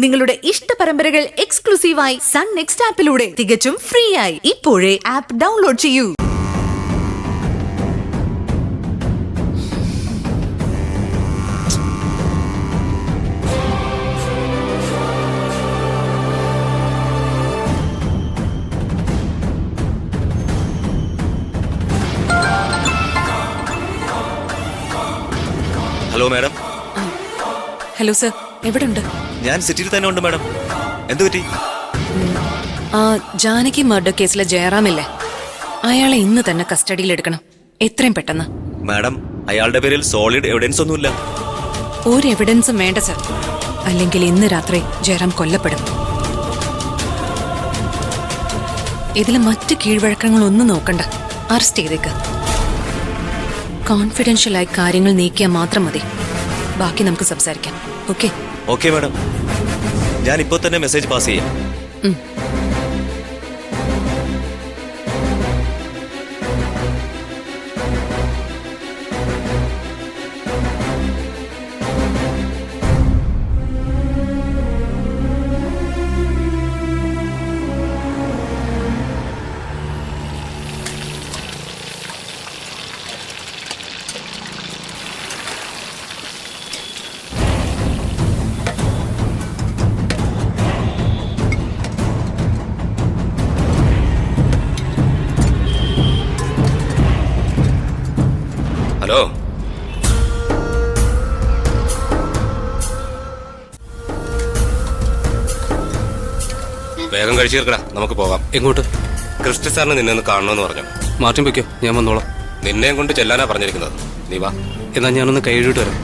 നിങ്ങളുടെ ഇഷ്ട പരമ്പരകൾ എക്സ്ക്ലൂസീവായി സൺ നെക്സ്റ്റ് ആപ്പിലൂടെ തികച്ചും ഫ്രീ ആയി ഇപ്പോഴേ ആപ്പ് ഡൗൺലോഡ് ചെയ്യൂ. Hello madam. ഹലോ സർ, എവിടെ ഉണ്ട്? ഞാൻ സിറ്റിയിൽ തന്നെ ഉണ്ട് മാഡം. എന്തു പറ്റി? ആ ജാനകി മർഡർ കേസിലെ ജയറാമില്ലേ, അയാളെ ഇന്ന് തന്നെ കസ്റ്റഡിയിൽ എടുക്കണം, എത്രയും പെട്ടെന്ന്. മാഡം, അയാളുടെ പേരിൽ സോളിഡ് എവിഡൻസ് ഒന്നുമില്ല. ഒരു എവിഡൻസും വേണ്ട സർ, അല്ലെങ്കിൽ ഇന്ന് രാത്രി ജയറാം കൊല്ലപ്പെടും. ഇതിൽ മറ്റ് കീഴ്വഴക്കങ്ങളൊന്നും നോക്കണ്ട, അറസ്റ്റ് ചെയ്തേക്ക്. കോൺഫിഡൻഷ്യലായി കാര്യങ്ങൾ നീക്കിയാൽ മാത്രം മതി, ബാക്കി നമുക്ക് സംസാരിക്കാം. ഓക്കെ? ഓക്കെ മാഡം, ഞാൻ ഇപ്പോൾ തന്നെ മെസ്സേജ് പാസ് ചെയ്യാം. ഹലോ, വേഗം കഴിച്ചു തീർക്കടാ, നമുക്ക് പോകാം. എങ്ങോട്ട്? ക്രിസ്റ്റി സാറിന് നിന്നെ ഒന്ന് കാണണമെന്ന് പറഞ്ഞു. മാറ്റം വെക്കോ, ഞാൻ വന്നോളാം. നിന്നെയും കൊണ്ട് ചെല്ലാനാ പറഞ്ഞിരിക്കുന്നത്. നീ വാ. എന്നാ ഞാനൊന്ന് കൈ എഴുതിട്ട് വരാം.